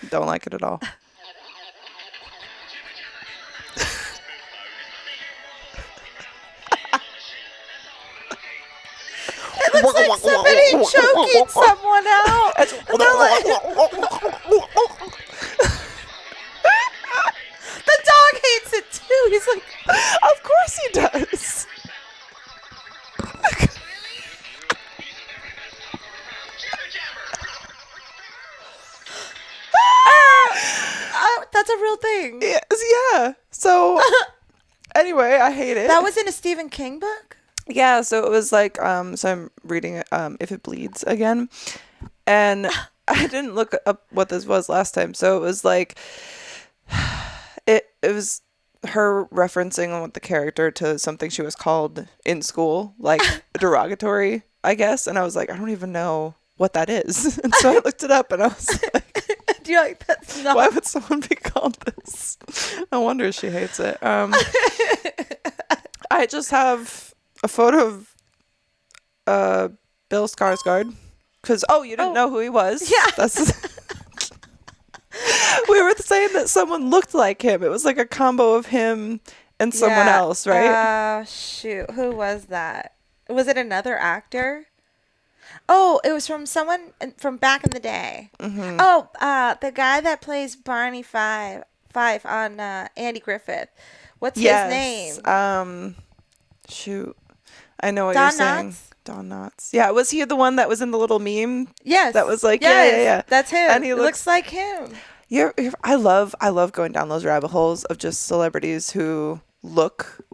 Don't like it at all. It looks like somebody choking someone out. And they're like, the dog hates it too. He's like, Of course he does. that's a real thing. Yes, yeah. So anyway, I hate it. That was in a Stephen King book? Yeah, so it was like, so I'm reading it, If It Bleeds again, and I didn't look up what this was last time, so it was like, it was her referencing the character to something she was called in school, like derogatory, I guess. And I was like, I don't even know what that is. And so I looked it up and I was like, Do you like that's not? why would someone be called this? I wonder if she hates it. I just have a photo of Bill Skarsgard. Because, you didn't know who he was. Yeah. We were saying that someone looked like him. It was like a combo of him and someone else, right? Shoot. Who was that? Was it another actor? Oh, it was from someone from back in the day. Mm-hmm. Oh, the guy that plays Barney Five on Andy Griffith. What's his name? Shoot. I know what you're saying. Knotts? Don Knotts. Yeah, was he the one that was in the little meme? Yes. That was like, yes, yeah. That's him. And he looks like him. I love going down those rabbit holes of just celebrities who look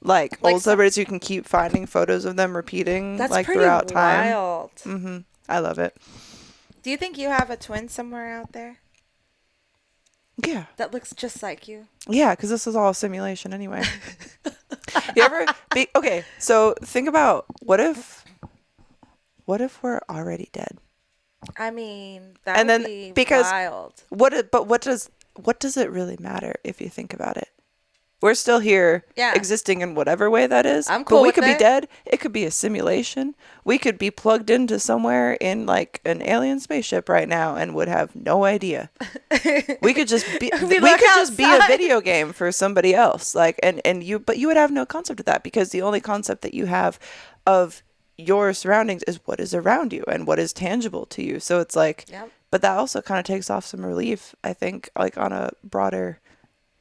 like old celebrities. You can keep finding photos of them repeating throughout time. Wild. Mm-hmm. I love it. Do you think you have a twin somewhere out there? Yeah. That looks just like you. Yeah, because this is all a simulation anyway. You ever okay, so think about what if we're already dead? I mean, that would be wild. What does it really matter if you think about it? We're still here, existing in whatever way that is. I'm cool but we with could it. be dead. It could be a simulation. We could be plugged into somewhere in like an alien spaceship right now and would have no idea. We could just be. Just be a video game for somebody else. But you would have no concept of that because the only concept that you have of your surroundings is what is around you and what is tangible to you. So it's like, but that also kind of takes off some relief, I think, like on a broader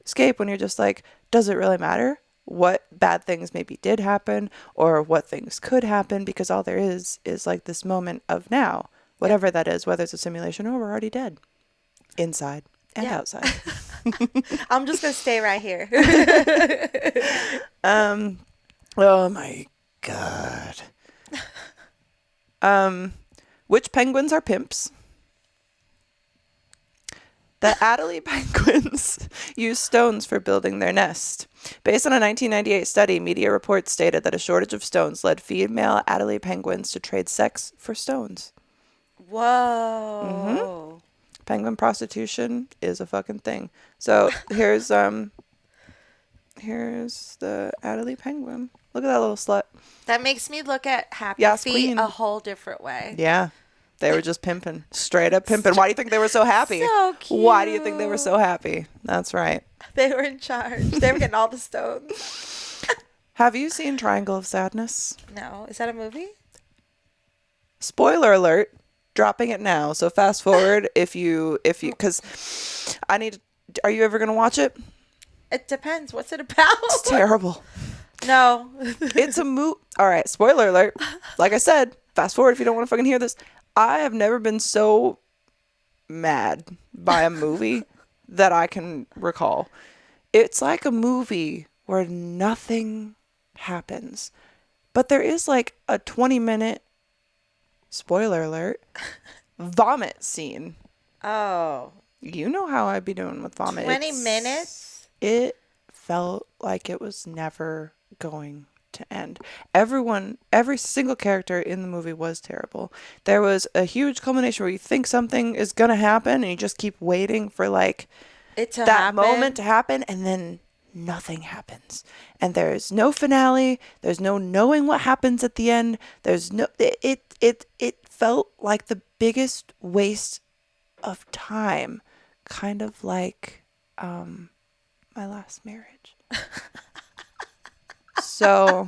scape when you're just like, does it really matter what bad things maybe did happen or what things could happen? Because all there is like this moment of now, whatever that is, whether it's a simulation or we're already dead inside and outside. I'm just going to stay right here. Oh my God. Which penguins are pimps? The Adelie penguins use stones for building their nest. Based on a 1998 study, media reports stated that a shortage of stones led female Adelie penguins to trade sex for stones. Whoa. Mm-hmm. Penguin prostitution is a fucking thing. So here's the Adelie penguin. Look at that little slut. That makes me look at Happy Feet Queen. a whole different way. Yeah. They were just pimping. Straight up pimping. Why do you think they were so happy? So cute. Why do you think they were so happy? That's right. They were in charge. They were getting all the stones. Have you seen Triangle of Sadness? No. Is that a movie? Spoiler alert. Dropping it now. So fast forward if you, because are you ever going to watch it? It depends. What's it about? It's terrible. No. It's a all right. Spoiler alert. Like I said, fast forward if you don't want to fucking hear this. I have never been so mad by a movie that I can recall. It's like a movie where nothing happens, but there is like a 20-minute, spoiler alert, vomit scene. Oh. You know how I'd be doing with vomit. 20 minutes? It felt like it was never going to end. Every single character in the movie was terrible. There was a huge culmination where you think something is gonna happen and you just keep waiting for like moment to happen, and then nothing happens. And there's no finale. There's no knowing what happens at the end. There's no it felt like the biggest waste of time, kind of like my last marriage. So,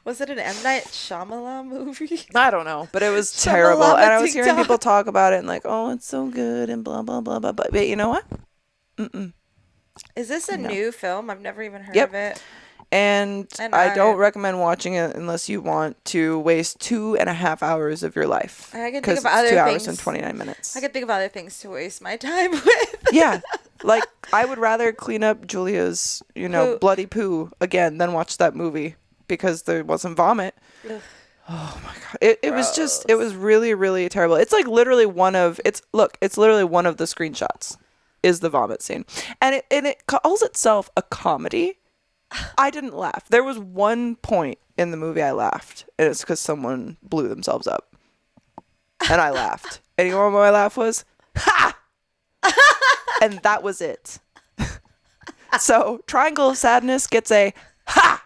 was it an M. Night Shyamalan movie? I don't know, but it was terrible. And I was hearing people talk about it and like, oh, it's so good and blah, blah, blah, blah. But you know what? Is this a new film? I've never even heard of it. And I don't recommend watching it unless you want to waste 2.5 hours of your life. I can think of other 2 things. hours and 29 minutes. I can think of other things to waste my time with. Yeah. Like, I would rather clean up Julia's, bloody poo again than watch that movie because there wasn't vomit. Ugh. Oh my God. It was really, really terrible. It's like literally it's literally one of the screenshots. is the vomit scene. And it calls itself a comedy. I didn't laugh. There was one point in the movie I laughed, and it's because someone blew themselves up. And I laughed. And you know what my laugh was? Ha! And that was it. So Triangle of Sadness gets a ha!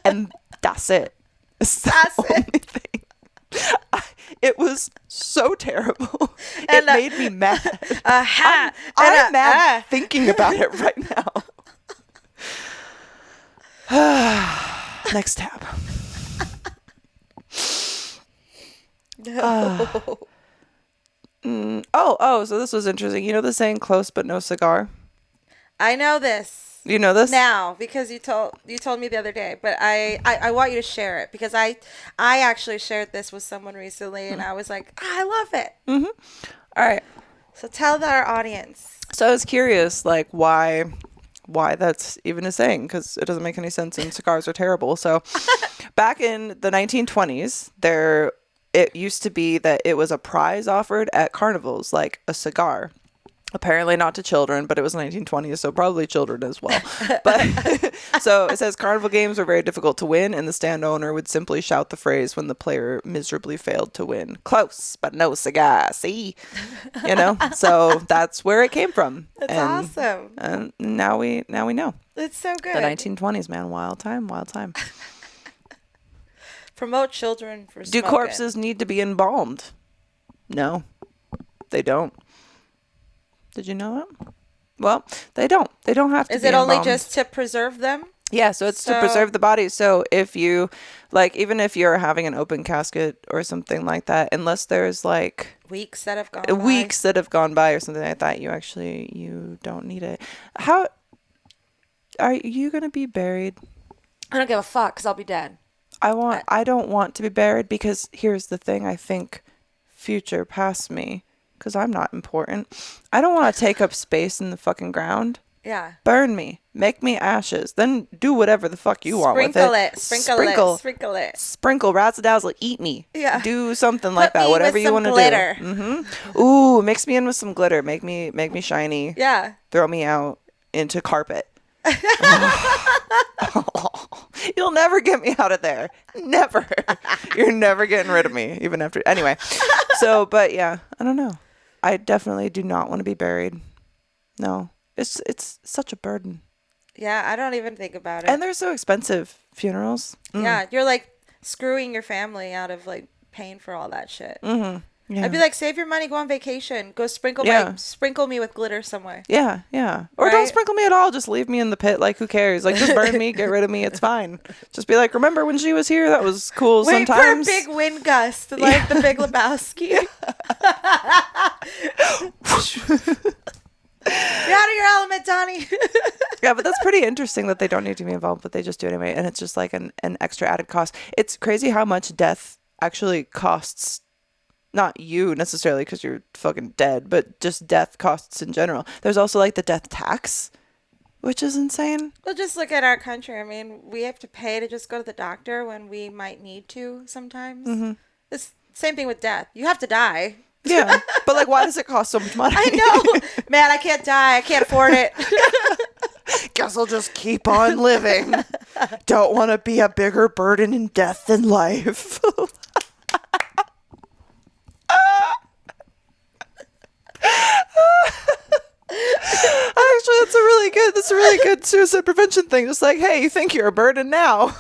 And that's it. That's it. Thing. It was so terrible. It made me mad. I'm mad thinking about it right now. Next tab. No. So this was interesting. You know the saying "close but no cigar"? I know this. You know this now because you told me the other day, but I want you to share it because I actually shared this with someone recently and I was like, I love it. Mm-hmm. All right. So tell our audience. So I was curious, like why that's even a saying, because it doesn't make any sense and cigars are terrible. So back in the 1920s, it used to be that it was a prize offered at carnivals, like a cigar. Apparently not to children, but it was 1920s, so probably children as well. But so it says carnival games were very difficult to win, and the stand owner would simply shout the phrase when the player miserably failed to win. Close, but no cigar. See? You know? So that's where it came from. That's awesome. And now we know. It's so good. The 1920s, man. Wild time. Promote children for smoking. Do corpses need to be embalmed? No, they don't. Did you know that? Well, they don't. They don't have to. Is be it only embalmed. just to preserve them? Yeah, so it's to preserve the body. So if you, like, even if you're having an open casket or something like that, unless there's like weeks that have gone by or something like that, you don't need it. How are you gonna be buried? I don't give a fuck because I'll be dead. I don't want to be buried because here's the thing. I think future past me, because I'm not important. I don't want to take up space in the fucking ground. Yeah. Burn me. Make me ashes. Then do whatever the fuck you want with it. Sprinkle it. Sprinkle. Razzle-dazzle. Eat me. Yeah. Do something like that. Whatever you want to do. Mm-hmm. Ooh, mix me in with some glitter. Make me shiny. Yeah. Throw me out into carpet. You'll never get me out of there. Never. You're never getting rid of me, even after. Anyway. So, but yeah, I don't know. I definitely do not want to be buried. No. It's such a burden. Yeah, I don't even think about it. And they're so expensive, funerals. Yeah, you're like screwing your family out of like paying for all that shit. Mm-hmm. Yeah. I'd be like, save your money, go on vacation, go sprinkle me with glitter somewhere. Yeah, yeah. Or don't sprinkle me at all. Just leave me in the pit. Like, who cares? Like, just burn me, get rid of me. It's fine. Just be like, remember when she was here? That was cool. Wait sometimes. for a big wind gust, like the Big Lebowski. You're out of your element, Donnie. Yeah, but that's pretty interesting that they don't need to be involved, but they just do anyway. And it's just like an extra added cost. It's crazy how much death actually costs. Not you necessarily because you're fucking dead, but just death costs in general. There's also like the death tax, which is insane. Well, just look at our country. I mean, we have to pay to just go to the doctor when we might need to sometimes. Mm-hmm. It's same thing with death. You have to die. Yeah, but like, why does it cost so much money? I know. Man, I can't die. I can't afford it. Guess I'll just keep on living. Don't want to be a bigger burden in death than life. Actually, that's a really good suicide prevention thing. Just like, hey, you think you're a burden now.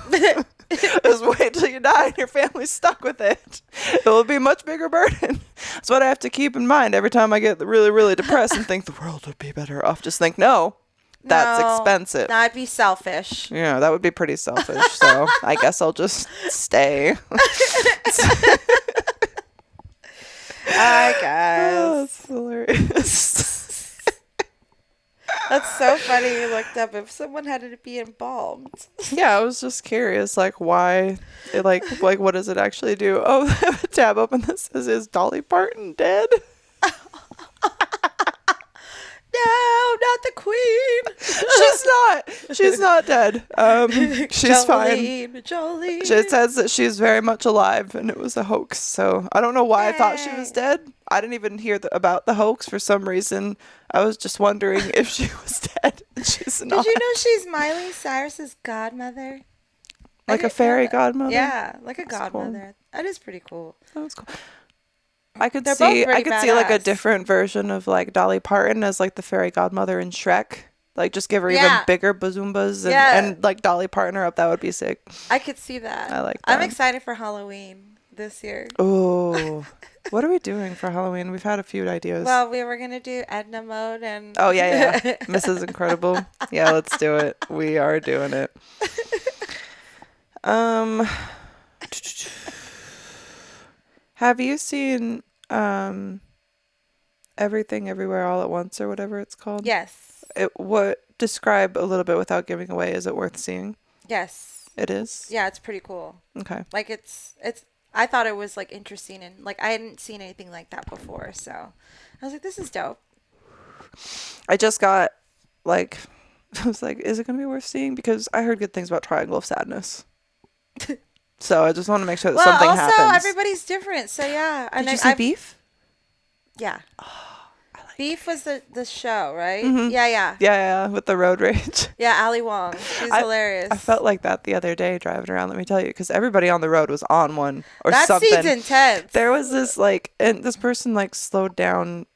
Just wait till you die and your family's stuck with it. It will be a much bigger burden. That's what I have to keep in mind every time I get really, really depressed and think the world would be better off. Just think, that's expensive. I'd be selfish. Yeah, that would be pretty selfish. So I guess I'll just stay. I guess. Oh, that's hilarious. That's so funny you looked up if someone had to be embalmed. Yeah, I was just curious, like, why, like what does it actually do? Oh, I have a tab open that says, is Dolly Parton dead? No, not the queen. She's not. She's not dead. She's fine. Jolene. It says that she's very much alive, and it was a hoax. So I don't know why I thought she was dead. I didn't even hear about the hoax for some reason. I was just wondering if she was dead. She's not. Did you know she's Miley Cyrus's godmother? Like a fairy godmother? Yeah, like a godmother. Cool. That is pretty cool. That was cool. I could see like a different version of like Dolly Parton as like the fairy godmother in Shrek. Like just give her even bigger bazoombas and like Dolly Parton her up. That would be sick. I could see that. I like that. I'm excited for Halloween this year. Oh, what are we doing for Halloween? We've had a few ideas. Well, we were going to do Edna mode and... Oh, yeah. Mrs. Incredible. Yeah, let's do it. We are doing it. Have you seen Everything Everywhere All at Once or whatever it's called? Yes. Describe a little bit without giving away. Is it worth seeing? Yes. It is? Yeah, it's pretty cool. Okay. Like it's I thought it was like interesting and like I hadn't seen anything like that before, so I was like, this is dope. I just got like I was like, is it gonna be worth seeing? Because I heard good things about Triangle of Sadness. So I just want to make sure that something happens. Well, also everybody's different, so yeah. Did you see Beef? Yeah. Oh, I like Beef was the show, right? Mm-hmm. Yeah, with the road rage. Yeah, Ali Wong. She's hilarious. I felt like that the other day driving around, let me tell you, because everybody on the road was on one or something. That scene's intense. There was this and this person like slowed down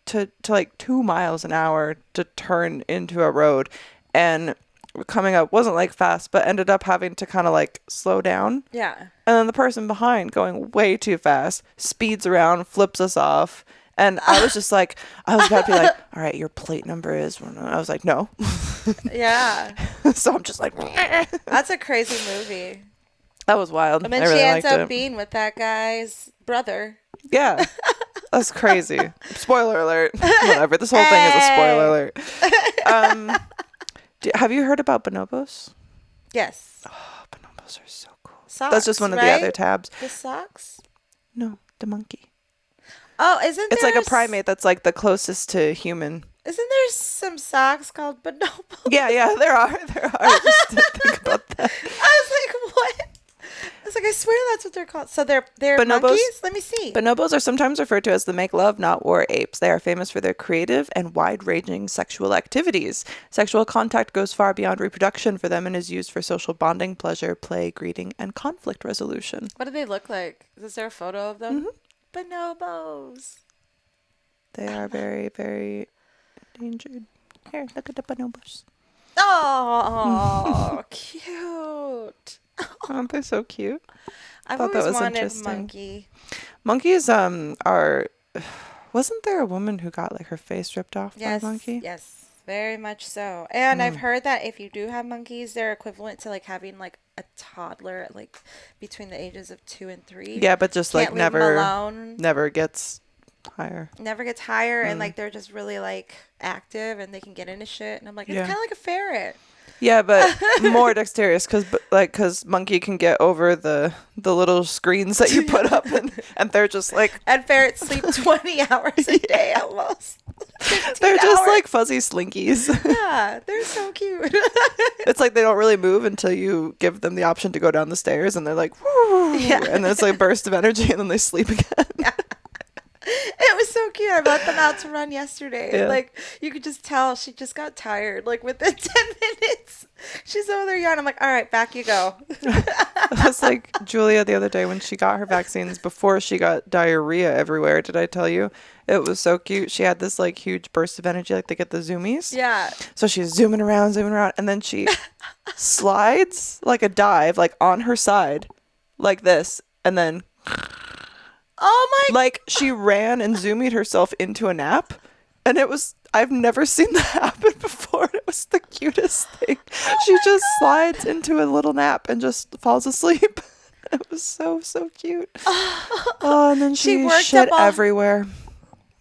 to like 2 miles an hour to turn into a road, and coming up wasn't like fast, but ended up having to kind of like slow down. Yeah. And then the person behind going way too fast speeds around, flips us off. And I was just like, I was about to be like, all right, your plate number is. I was like, no. Yeah. So I'm just like, that's a crazy movie. That was wild. And then she ends up being with that guy's brother. Yeah. That's crazy. Spoiler alert. Whatever. This whole thing is a spoiler alert. Have you heard about bonobos? Yes. Oh, bonobos are so cool. Socks, that's just one of the other tabs. The socks? No, the monkey. Oh, it's like a primate that's like the closest to human. Isn't there some socks called bonobos? Yeah, there are. I just didn't think about that. I was like, what? I was like, I swear that's what they're called. So they're bonobos? Monkeys? Let me see. Bonobos are sometimes referred to as the make love, not war apes. They are famous for their creative and wide-ranging sexual activities. Sexual contact goes far beyond reproduction for them and is used for social bonding, pleasure, play, greeting, and conflict resolution. What do they look like? Is there a photo of them? Mm-hmm. Bonobos. They are very, very endangered. Here, look at the bonobos. Oh, cute. Aren't they so cute? I've always wanted a monkey. Monkeys are... Wasn't there a woman who got like her face ripped off by a monkey? Yes, very much so. And I've heard that if you do have monkeys, they're equivalent to like having like a toddler like between the ages of 2 and 3. Yeah, but just like never gets higher. Never gets higher, and like they're just really like active and they can get into shit. And I'm like, it's kind of like a ferret. Yeah, but more dexterous because monkey can get over the little screens that you put up and they're just like... And ferrets sleep 20 hours a day almost. They're just like fuzzy slinkies. Yeah, they're so cute. It's like they don't really move until you give them the option to go down the stairs and they're like... Whoo, and then it's like a burst of energy and then they sleep again. Yeah. It was so cute. I brought them out to run yesterday. Yeah. Like, you could just tell she just got tired. Like, within 10 minutes, she's over there yawning. I'm like, all right, back you go. That's like Julia the other day when she got her vaccines before she got diarrhea everywhere. Did I tell you? It was so cute. She had this, like, huge burst of energy, like they get the zoomies. Yeah. So she's zooming around, and then she slides like a dive, like, on her side, like this, and then... Oh my! Like she ran and zoomied herself into a nap, and I've never seen that happen before. It was the cutest thing. She just slides into a little nap and just falls asleep. It was so cute. Oh, and then she shit everywhere.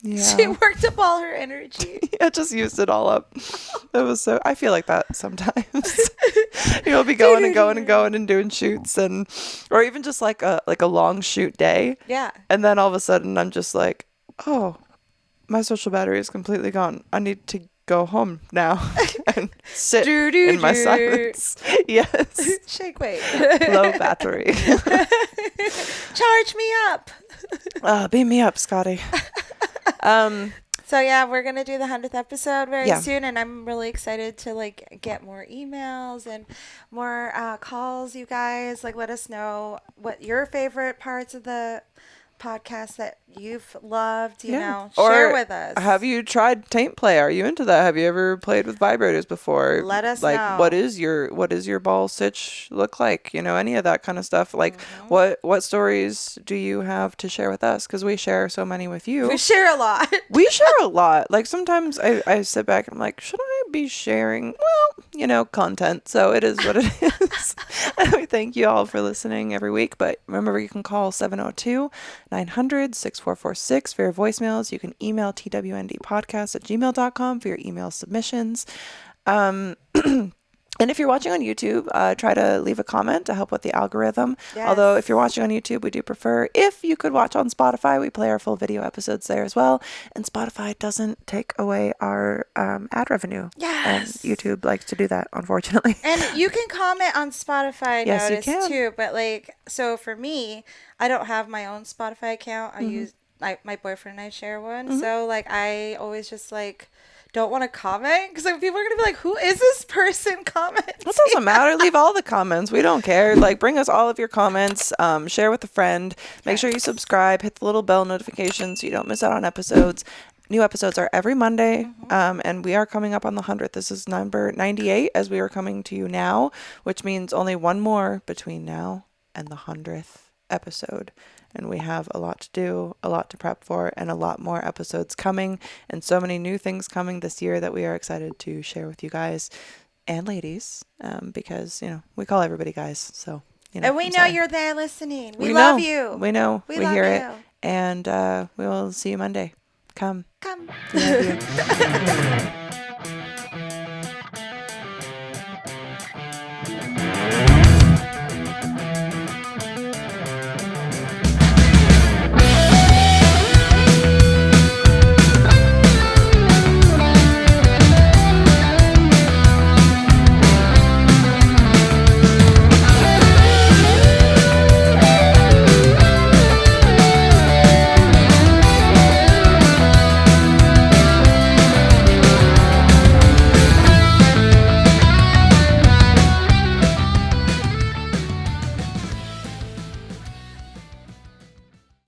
Yeah. She worked up all her energy. Yeah, just used it all up. It was so... I feel like that sometimes. You'll be going and going and going and doing shoots or even just like a long shoot day. Yeah. And then all of a sudden I'm just like, oh, my social battery is completely gone. I need to go home now. and sit in my silence. Yes. Shake weight. Low battery. Charge me up. Beam me up, Scotty. So yeah, we're gonna do the 100th episode very Yeah. soon, and I'm really excited to like get more emails and more calls. You guys like let us know what your favorite parts of the podcast that you've loved. You know, share with us. Have you tried taint play? Are you into that? Have you ever played with vibrators before? Let us like, know. What is your ball stitch look like? You know, any of that kind of stuff. Like, what stories do you have to share with us? Because we share so many with you. We share a lot. We share a lot. Like sometimes I sit back and I'm like, should I be sharing? Well, you know, content. So it is what it is. And we thank you all for listening every week. But remember, you can call 702-900-6446 for your voicemails. You can email twndpodcast@gmail.com for your email submissions. And if you're watching on YouTube, try to leave a comment to help with the algorithm. Yes. Although if you're watching on YouTube, we do prefer if you could watch on Spotify. We play our full video episodes there as well. And Spotify doesn't take away our ad revenue. Yes. And YouTube likes to do that, unfortunately. And you can comment on Spotify, I Yes, you noticed can. too. But like, so for me, I don't have my own Spotify account. I use my boyfriend and I share one. So like, I always just like don't want to comment because like people are gonna be like, who is this person commenting? It doesn't matter. Leave all the comments. We don't care. Like, bring us all of your comments. Share with a friend. Make sure you subscribe. Hit the little bell notification so you don't miss out on episodes. New episodes are every Monday, and we are coming up on the 100th. This is number 98 as we are coming to you now, which means only one more between now and the 100th episode. And we have a lot to do, a lot to prep for, and a lot more episodes coming, and so many new things coming this year that we are excited to share with you guys and ladies, because, you know, we call everybody guys. So, you know, And we know you're there listening. We know. love you. We know. We love hear you. it. And we will see you Monday. Come. Come. We love you.